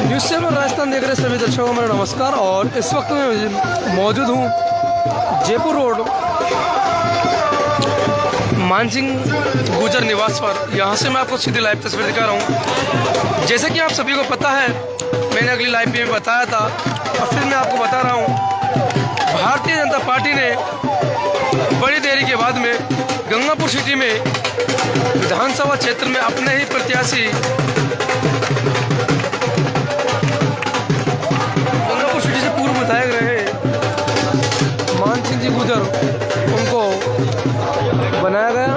News seven Rajasthan देख रहे सभी दर्शकों को मेरा नमस्कार। और इस वक्त मैं मौजूद हूँ जयपुर रोड मानसिंह गुजर निवास पर। यहाँ से मैं आपको सीधी लाइव तस्वीर दिखा रहा हूँ। जैसे कि आप सभी को पता है, मैंने अगली लाइव में बताया था और फिर मैं आपको बता रहा हूँ, भारतीय जनता पार्टी ने बड़ी देरी के बाद में गंगापुर सिटी में विधानसभा क्षेत्र में अपने ही प्रत्याशी गंगापुर सिटी से पूर्व विधायक रहे मानसिंह जी गुजर, उनको बनाया गया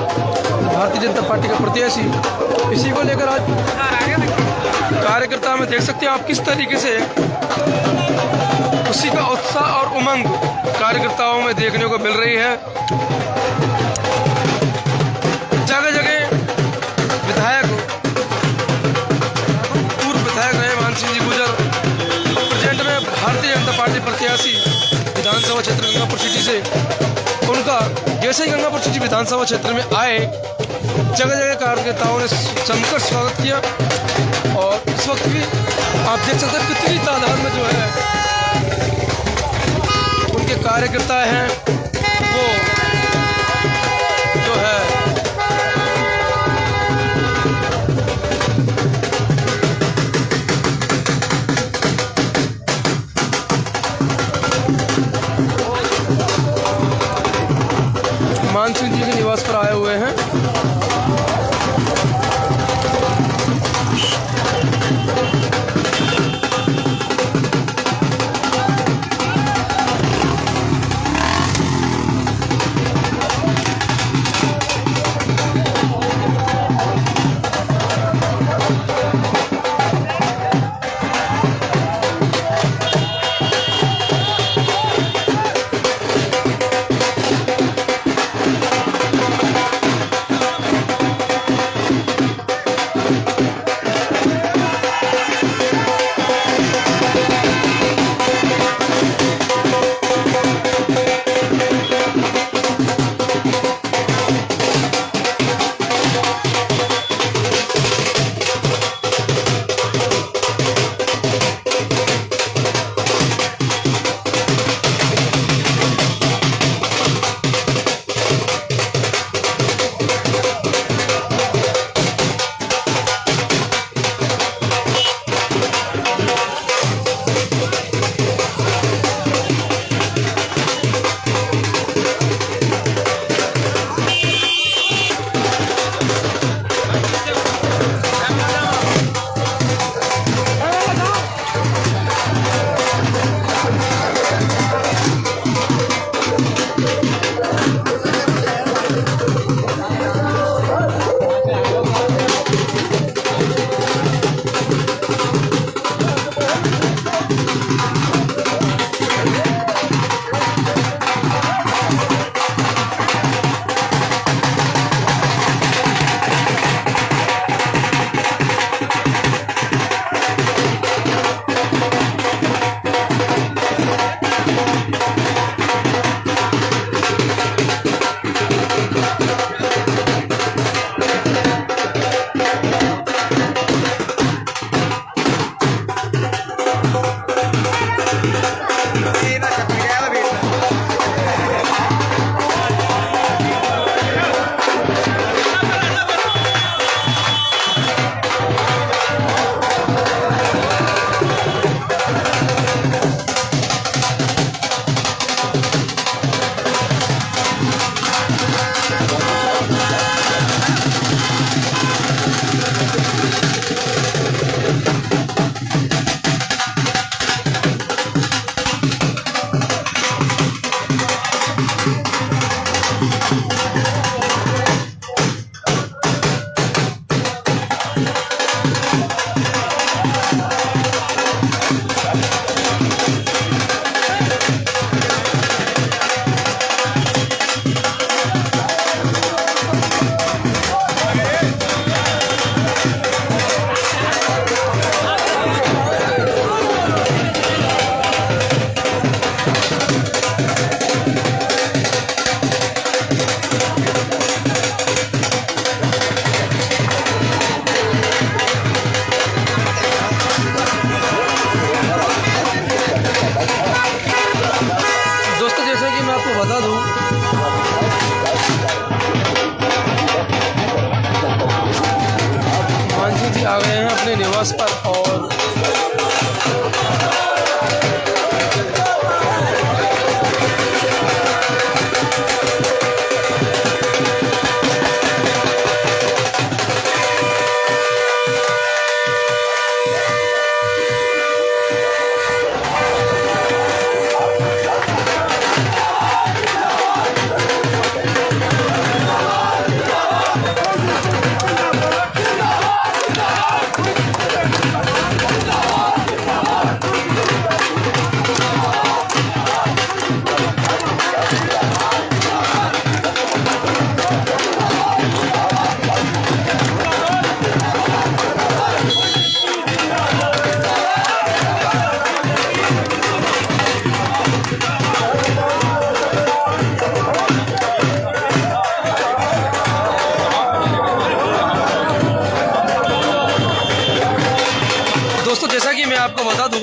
भारतीय जनता पार्टी का प्रत्याशी। इसी को लेकर आज कार्यकर्ता में देख सकते हैं आप किस तरीके से खुशी का उत्साह और उमंग कार्यकर्ताओं में देखने को मिल रही है। जगह जगह विधायक, पूर्व विधायक रहे मानसिंह जी गुजर, प्रेजेंट में भारतीय जनता पार्टी प्रत्याशी विधानसभा क्षेत्र गंगापुर सिटी से, उनका जैसे ही गंगापुर सिटी विधानसभा क्षेत्र में आए, जगह जगह कार्यकर्ताओं ने जमकर स्वागत किया। और इस वक्त भी आप देख सकते हैं कितनी तादाद में जो है उनके कार्यकर्ता हैं, वो जो है मानसिंह जी के निवास पर आए हुए हैं। निवास पर। और दोस्तों, जैसा कि मैं आपको बता दूं,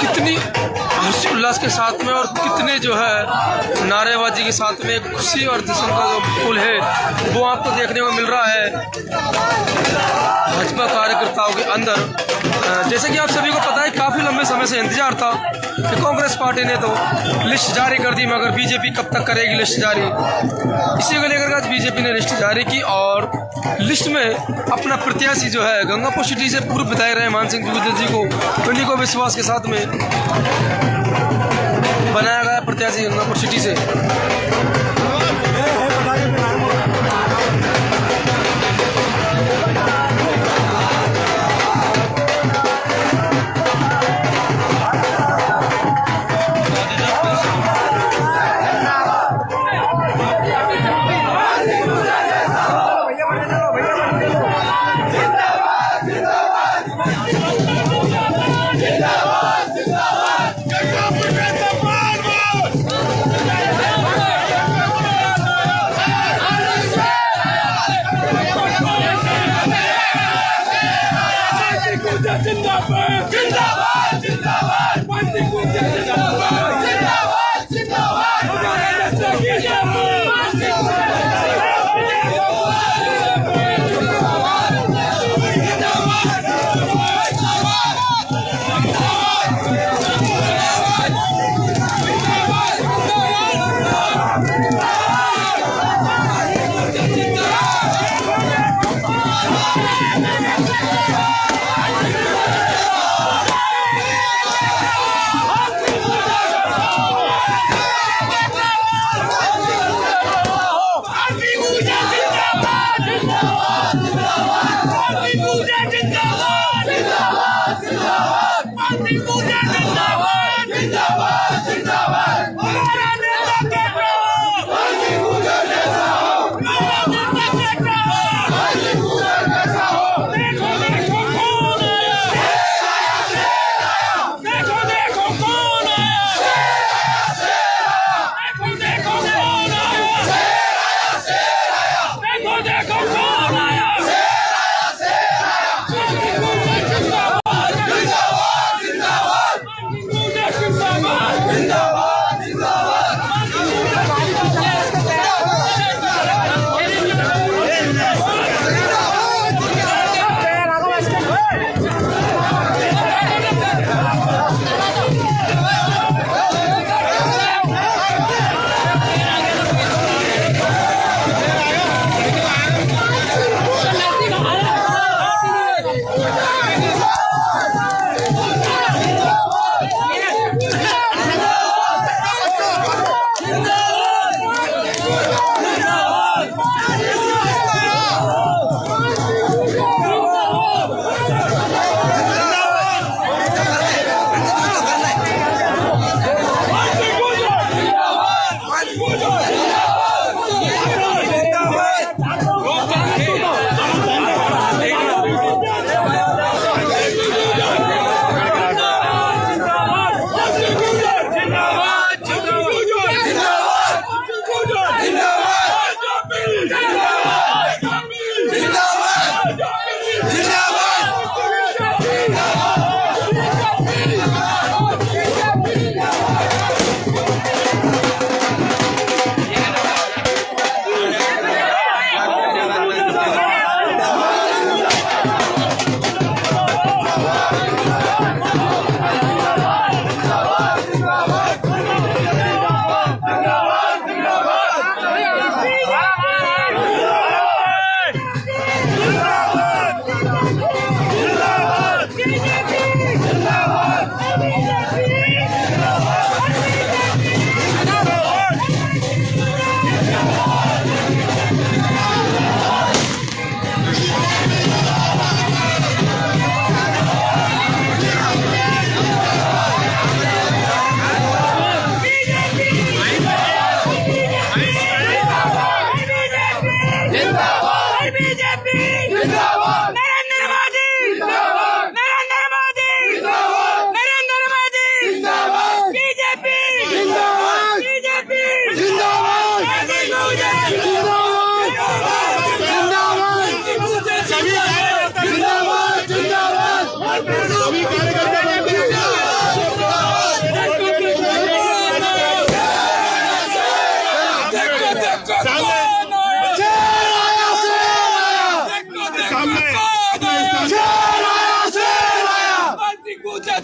कितनी हर्ष उल्लास के साथ में और कितने जो है नारेबाजी के साथ में खुशी और जश्न का जो पुल है वो आपको देखने को मिल रहा है भाजपा कार्यकर्ताओं के अंदर। जैसे कि आप सभी को पता है, काफ़ी लंबे समय से इंतजार था कि कांग्रेस पार्टी ने तो लिस्ट जारी कर दी, मगर बीजेपी कब तक करेगी लिस्ट जारी। इसी को लेकर आज बीजेपी ने लिस्ट जारी की और लिस्ट में अपना प्रत्याशी जो है गंगापुर सिटी से पूर्व विधायक रहे मान सिंह जुगुदर जी को, उन्हीं को विश्वास के साथ में बनाया गया प्रत्याशी गंगापुर सिटी से। जिंदाबाद जिंदाबाद जिंदाबाद जिंदाबाद जिंदाबाद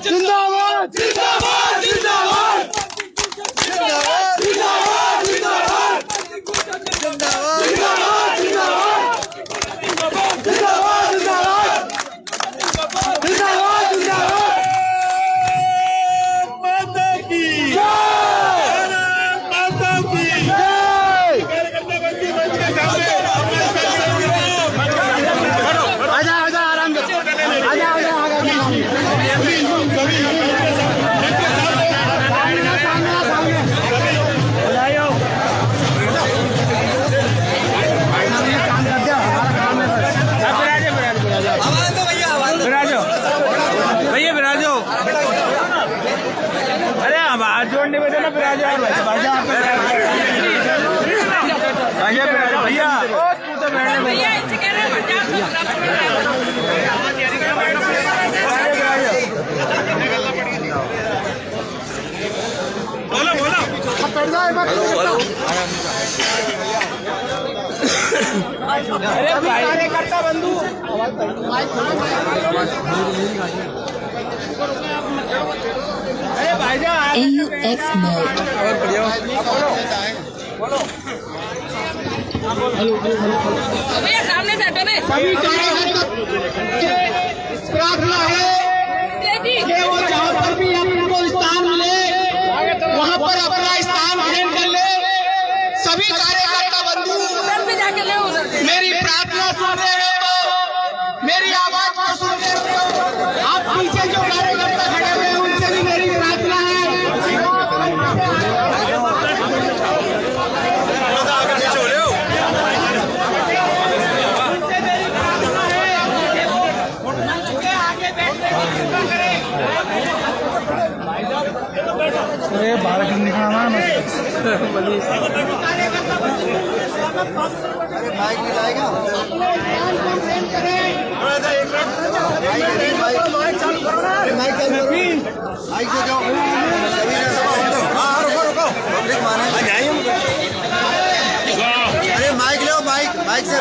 जिंदाबाद जिंदाबाद जिंदाबाद जोड़ने में देना फिर आ जाओ भैया बोलो बोलो अरे कार्यकर्ता बंधु AUX mode. भैया सामने से हटो सभी प्रार्थना है कि वो जहाँ पर भी आपको स्थान मिले वहाँ पर अपना स्थान ग्रहण कर ले। सभी कार्यकर्ता बंधु मेरी प्रार्थना सुन रहे हो, मेरी आवाज को सुन रहे हो। आप पीछे जो कार्यकर्ता खड़े हुए हैं उनसे भी मेरी प्रार्थना है। बाहर निकलना माइक भी लाएगा माइक दे दो रुको पब्लिक माने अरे माइक लो माइक से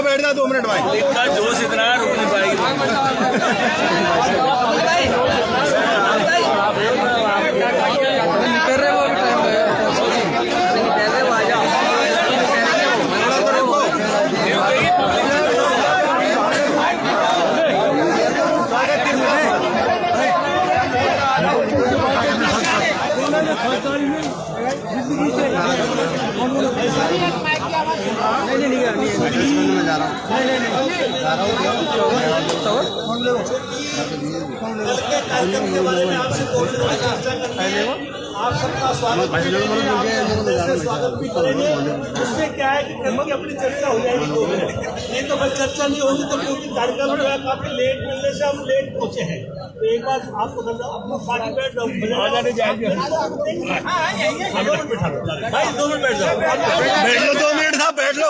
बैठ जा 2 मिनट भाई इतना जोश इतना रुक नहीं पाएगी आप सबका स्वागत उससे क्या है कि अपनी चर्चा हो जाएगी 2 मिनट। ये तो बस चर्चा नहीं होगी तो क्योंकि कार्यक्रम जो है काफी लेट मिलने से हम लेट पहुंचे हैं। तो एक बार आपको अपना सारी बैठ जाओ जाएंगे भाई 2 मिनट बैठ जाओ बैठ लो 2 मिनट था बैठ लो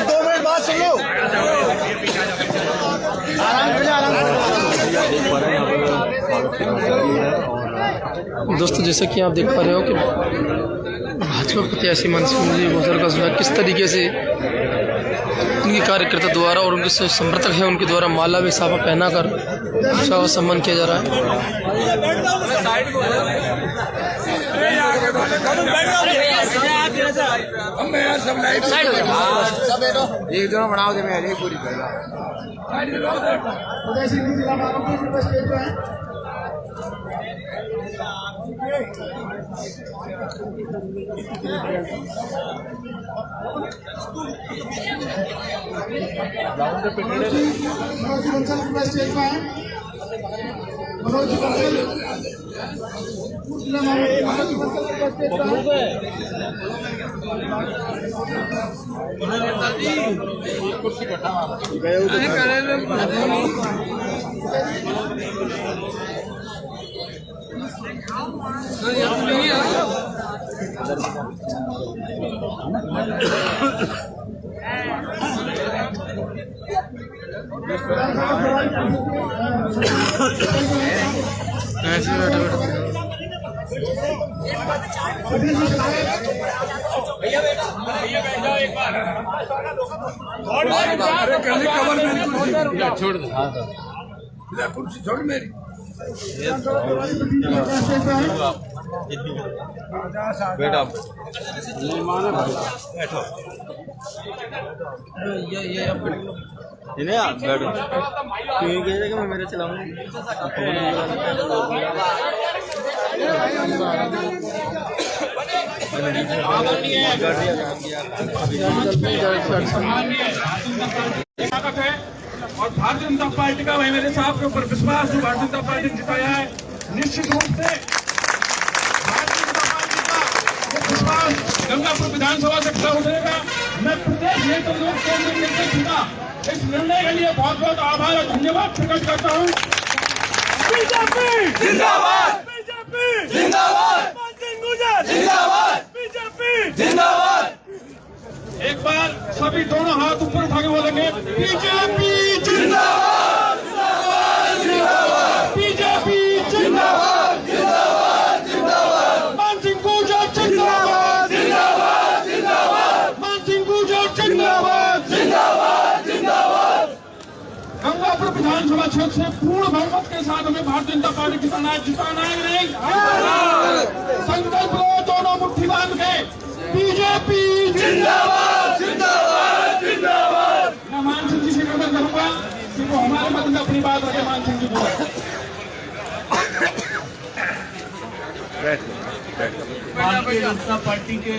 2 मिनट बात सुन लो दोस्तों जैसा कि आप देख पा रहे हो कि भाजपा प्रत्याशी मानसिंह जी गुजर का जो है किस तरीके से उनके कार्यकर्ता द्वारा और उनके समर्थक हैं उनके द्वारा माला में साफा पहना कर उसका सम्मान किया जा रहा है। एक जो बनाओ दे मैं पूरी छोड़ दो कुर्सी छोड़ मेरी बेटा बैठो ये इन्हें आप बैठो क्यों कह रहे कि मैं मेरे चलाऊंगा और भारतीय जनता पार्टी का वही मेरे साहब के ऊपर विश्वास जो भारतीय जनता पार्टी ने जिताया है, निश्चित रूप से भारतीय जनता पार्टी का ये विश्वास गंगापुर विधानसभा से खड़ा उतरेगा। मैं प्रदेश नेतृत्व केंद्र निर्देश का इस निर्णय के लिए बहुत बहुत आभार और धन्यवाद प्रकट करता हूँ। बीजेपी जिंदाबाद, बीजेपी जिंदाबाद, मानसिंह गुजर जिंदाबाद, बीजेपी जिंदाबाद। एक बार सभी दोनों हाथ ऊपर उठा के बोलेंगे बीजेपी जिंदाबाद, बीजेपी जिंदाबाद, मानसिंह गुजर जिंदाबाद, मानसिंह गुजर जिंदाबाद, गंगापुर विधानसभा क्षेत्र से पूर्ण बहुमत के साथ हमें भारतीय जनता पार्टी जिताना है नहीं? संकल्प लो दोनों मुट्ठी बांध के बीजेपी जिंदाबाद, जिंदाबाद, जिंदाबाद। मैं मानसिंह जी से निवेदन करूंगा कि वो हमारे मत में अपनी बात रखे। मानसिंह जी बोले भारतीय जनता पार्टी के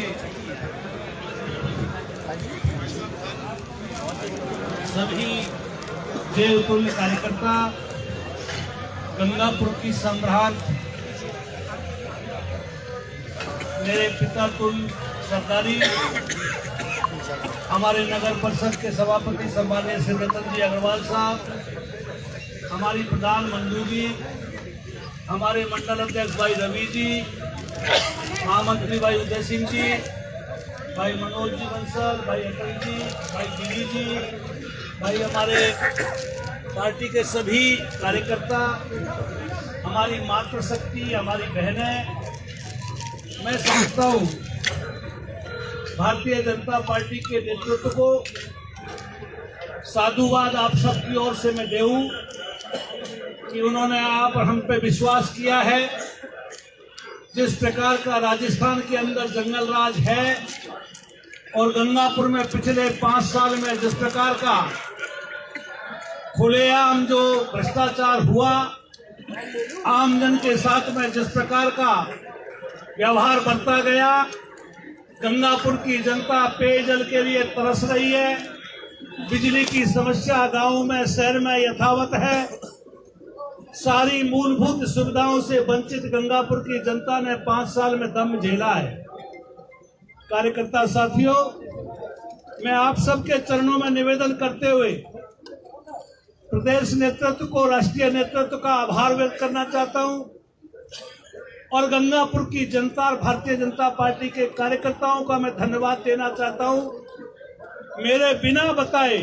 सभी देवतुल्य कार्यकर्ता, गंगापुर की सम्राट मेरे पिता तुल्य सरदारी, हमारे नगर परिषद के सभापति सम्माननीय श्री रतन जी अग्रवाल साहब, हमारी प्रधान मंजू जी, हमारे मंडल अध्यक्ष भाई रवि जी, महामंत्री भाई उदय सिंह जी, भाई मनोज जी बंसल, भाई अटल जी, भाई दीदी जी, भाई हमारे पार्टी के सभी कार्यकर्ता, हमारी मातृशक्ति, हमारी बहनें, मैं समझता हूँ भारतीय जनता पार्टी के नेतृत्व को साधुवाद आप सबकी ओर से मैं दूं कि उन्होंने आप हम पे विश्वास किया है। जिस प्रकार का राजस्थान के अंदर जंगल राज है और गंगापुर में पिछले 5 साल में जिस प्रकार का खुलेआम जो भ्रष्टाचार हुआ, आमजन के साथ में जिस प्रकार का व्यवहार बरता गया, गंगापुर की जनता पेयजल के लिए तरस रही है, बिजली की समस्या गांव में शहर में यथावत है, सारी मूलभूत सुविधाओं से वंचित गंगापुर की जनता ने 5 साल में दम झेला है। कार्यकर्ता साथियों, मैं आप सबके चरणों में निवेदन करते हुए प्रदेश नेतृत्व को, राष्ट्रीय नेतृत्व का आभार व्यक्त करना चाहता हूं और गंगापुर की जनता और भारतीय जनता पार्टी के कार्यकर्ताओं का मैं धन्यवाद देना चाहता हूं। मेरे बिना बताए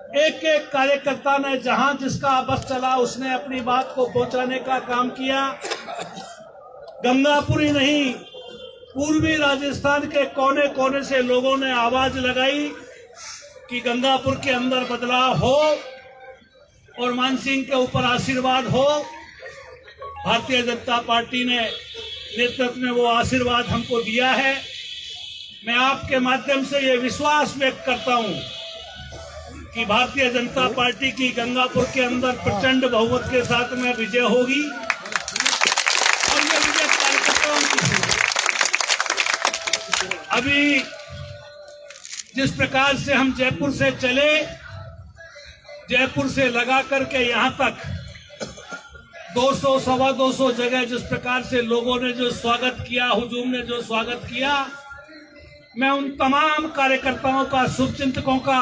एक एक कार्यकर्ता ने जहां जिसका बस चला उसने अपनी बात को पहुंचाने का काम किया। गंगापुर ही नहीं, पूर्वी राजस्थान के कोने कोने से लोगों ने आवाज लगाई कि गंगापुर के अंदर बदलाव हो और मान सिंह के ऊपर आशीर्वाद हो। भारतीय जनता पार्टी ने नेतृत्व में वो आशीर्वाद हमको दिया है। मैं आपके माध्यम से ये विश्वास व्यक्त करता हूं कि भारतीय जनता पार्टी की गंगापुर के अंदर प्रचंड बहुमत के साथ में विजय होगी और ये विजय कार्यकर्ताओं की है। अभी जिस प्रकार से हम जयपुर से चले, जयपुर से लगा करके यहां तक 200 सवा 200 जगह जिस प्रकार से लोगों ने जो स्वागत किया, हुजूम ने जो स्वागत किया, मैं उन तमाम कार्यकर्ताओं का, शुभचिंतकों का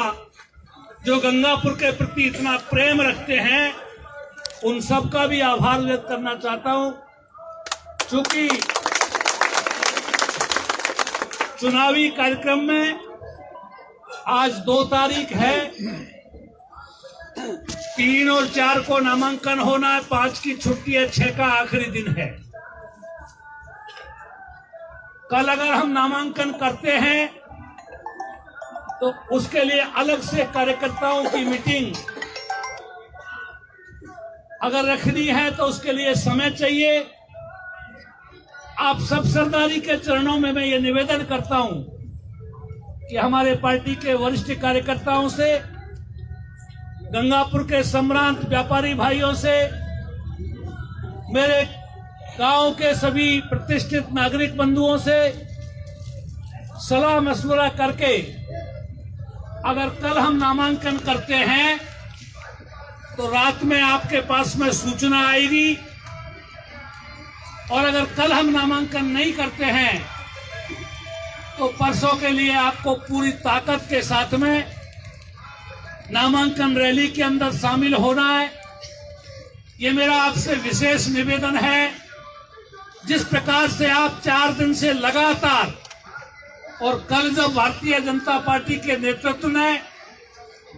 जो गंगापुर के प्रति इतना प्रेम रखते हैं, उन सब का भी आभार व्यक्त करना चाहता हूं। क्योंकि चुनावी कार्यक्रम में आज 2 तारीख है, 3 और 4 को नामांकन होना है, 5 की छुट्टी है, 6 का आखिरी दिन है। कल अगर हम नामांकन करते हैं तो उसके लिए अलग से कार्यकर्ताओं की मीटिंग अगर रखनी है तो उसके लिए समय चाहिए। आप सब सरदारी के चरणों में मैं ये निवेदन करता हूं कि हमारे पार्टी के वरिष्ठ कार्यकर्ताओं से, गंगापुर के सम्रांत व्यापारी भाइयों से, मेरे गांव के सभी प्रतिष्ठित नागरिक बंधुओं से सलाह मशवरा करके अगर कल हम नामांकन करते हैं तो रात में आपके पास में सूचना आएगी, और अगर कल हम नामांकन नहीं करते हैं तो परसों के लिए आपको पूरी ताकत के साथ में नामांकन रैली के अंदर शामिल होना है। ये मेरा आपसे विशेष निवेदन है। जिस प्रकार से आप 4 दिन से लगातार, और कल जब भारतीय जनता पार्टी के नेतृत्व ने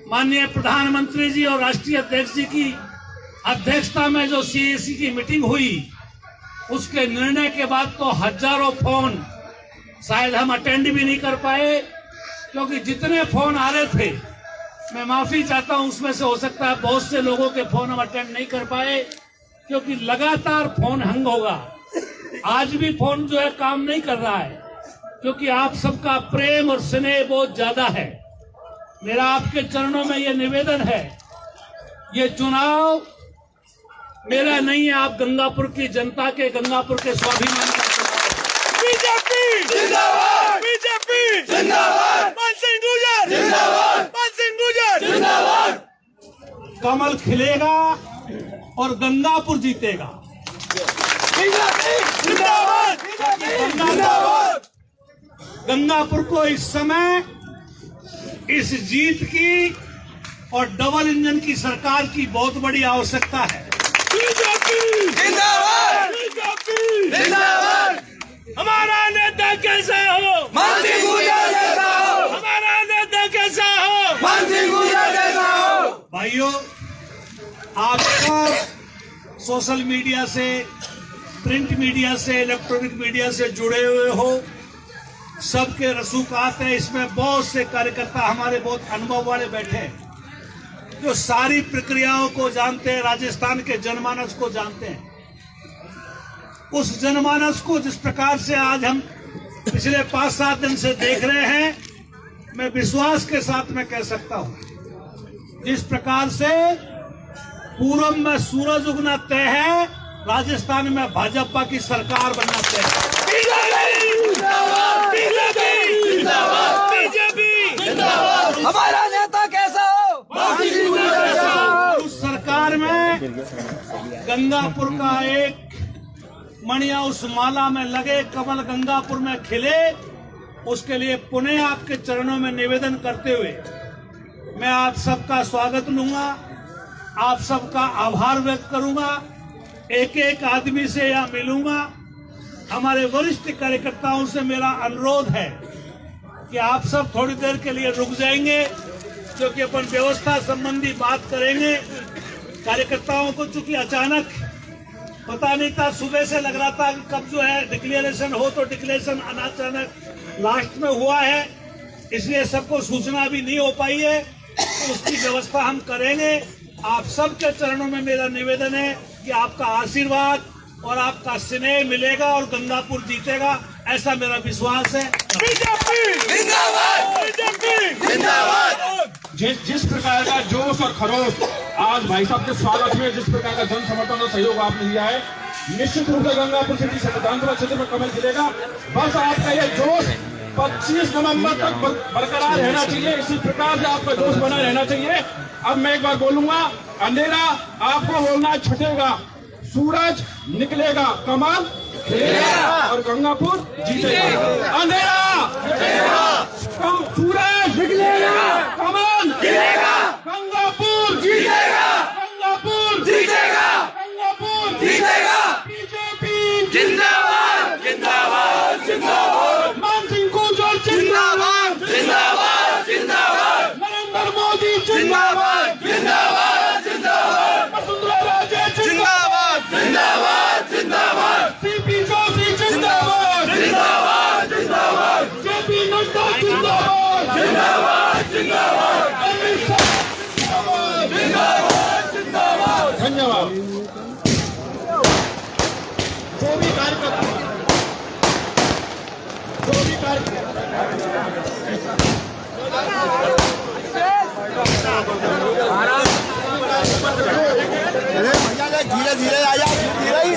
माननीय प्रधानमंत्री जी और राष्ट्रीय अध्यक्ष जी की अध्यक्षता में जो सीएसी की मीटिंग हुई, उसके निर्णय के बाद तो हजारों फोन शायद हम अटेंड भी नहीं कर पाए, क्योंकि जितने फोन आ रहे थे, मैं माफी चाहता हूं, उसमें से हो सकता है बहुत से लोगों के फोन हम अटेंड नहीं कर पाए, क्योंकि लगातार फोन हंग होगा। आज भी फोन जो है काम नहीं कर रहा है, क्योंकि आप सबका प्रेम और स्नेह बहुत ज्यादा है। मेरा आपके चरणों में ये निवेदन है, ये चुनाव मेरा नहीं है, आप गंगापुर की जनता के, गंगापुर के स्वाभिमान का चुनाव। बीजेपी जिंदाबाद, बीजेपी जिंदाबाद, मान सिंह गुर्जर जिंदाबाद, मान सिंह गुर्जर जिंदाबाद। कमल खिलेगा और गंगापुर जीतेगा। जिंदाबाद, जिंदाबाद। गंगापुर को इस समय इस जीत की और डबल इंजन की सरकार की बहुत बड़ी आवश्यकता है। बीजेपी जिंदाबाद, बीजेपी जिंदाबाद। हमारा नेता कैसा हो? मान सिंह गुर्जर जैसा हो। हमारा नेता कैसा हो? मान सिंह गुर्जर जैसा हो। भाइयों, आप सब सोशल मीडिया से, प्रिंट मीडिया से, इलेक्ट्रॉनिक मीडिया से जुड़े हुए हो, सबके रसूखात है। इसमें बहुत से कार्यकर्ता हमारे बहुत अनुभव वाले बैठे हैं, जो सारी प्रक्रियाओं को जानते हैं, राजस्थान के जनमानस को जानते हैं। उस जनमानस को जिस प्रकार से आज हम पिछले 5-7 दिन से देख रहे हैं, मैं विश्वास के साथ में कह सकता हूं, जिस प्रकार से पूरब में सूरज उगना तय है, राजस्थान में भाजपा की सरकार बनना तय है। बीजेपी हमारा नेता कैसा हो? उस सरकार में गंगापुर का एक मणिया उस माला में लगे, कमल गंगापुर में खिले, उसके लिए पुनः आपके चरणों में निवेदन करते हुए मैं आप सबका स्वागत लूंगा, आप सबका आभार व्यक्त करूंगा। एक एक आदमी से यहाँ मिलूंगा। हमारे वरिष्ठ कार्यकर्ताओं से मेरा अनुरोध है कि आप सब थोड़ी देर के लिए रुक जाएंगे, क्योंकि अपन व्यवस्था संबंधी बात करेंगे। कार्यकर्ताओं को चूंकि अचानक पता नहीं था, सुबह से लग रहा था कि कब जो है डिक्लेरेशन हो, तो डिक्लेरेशन अचानक लास्ट में हुआ है, इसलिए सबको सूचना भी नहीं हो पाई है। तो उसकी व्यवस्था हम करेंगे। आप सबके चरणों में मेरा निवेदन है कि आपका आशीर्वाद और आपका स्नेह मिलेगा और गंगापुर जीतेगा, ऐसा मेरा विश्वास है। जिस प्रकार का जोश और खरोश आज भाई साहब के स्वागत में, जिस प्रकार का जन समर्थन और सहयोग आपने दिया है, निश्चित रूप से गंगापुर सिटी से विधानसभा क्षेत्र में कमल खिलेगा। बस आपका ये जोश 25 नवंबर तक बरकरार रहना चाहिए, इसी प्रकार से आपका जोश बना रहना चाहिए। अब मैं एक बार बोलूंगा, अंधेरा आपको बोलना है छटेगा, सूरज निकलेगा, कमल खिलेगा और गंगापुर जीतेगा। अंधेरा सूरज निकलेगा, कमल खिलेगा, गंगापुर जीतेगा, गंगापुर जीतेगा, गंगापुर जीतेगा। बीजेपी जिंदाबाद, जिंदाबाद, जिंदाबाद। मान सिंह गुर्जर जिंदाबाद, जिंदाबाद, जिंदाबाद। नरेंद्र मोदी जिंदाबाद, जिंदाबाद, जिंदाबाद। वसुंधरा राजे जिंदाबाद, जिंदाबाद, जिंदाबाद। सीपी जोशी जिंदाबाद, जिंदाबाद, जिंदाबाद। जेपी नड्डा जिंदाबाद, जिंदाबाद, जिंदाबाद। अमित शाह जिंदाबाद, जिंदाबाद। धन्यवाद। जो भी कार्यकर्ता, जो भी धीरे धीरे आया, धीरे ही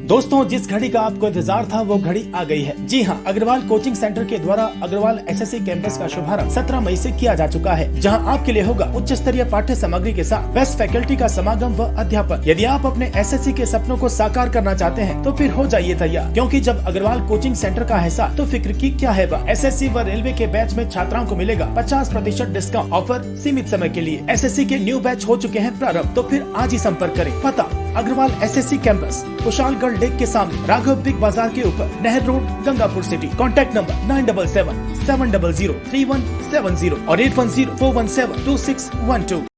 दोस्तों, जिस घड़ी का आपको इंतजार था वो घड़ी आ गई है। जी हाँ, अग्रवाल कोचिंग सेंटर के द्वारा अग्रवाल एसएससी कैंपस का शुभारंभ 17 मई से किया जा चुका है, जहां आपके लिए होगा उच्च स्तरीय पाठ्य सामग्री के साथ बेस्ट फैकल्टी का समागम व अध्यापन। यदि आप अपने एसएससी के सपनों को साकार करना चाहते हैं तो फिर हो जाइए तैयार, क्योंकि जब अग्रवाल कोचिंग सेंटर का है साथ तो फिक्र की क्या है बा। एसएससी व रेलवे के बैच में छात्राओं को मिलेगा 50% डिस्काउंट। ऑफर सीमित समय के लिए। एसएससी के न्यू बैच हो चुके हैं प्रारंभ, तो फिर आज ही संपर्क करें। पता Agarwal SSC campus, Kushalgarh lake के सामने, राघव बिग बाजार के ऊपर, नहर road, Gangapur city. Contact number 977-700-3170 और 810-417-2612।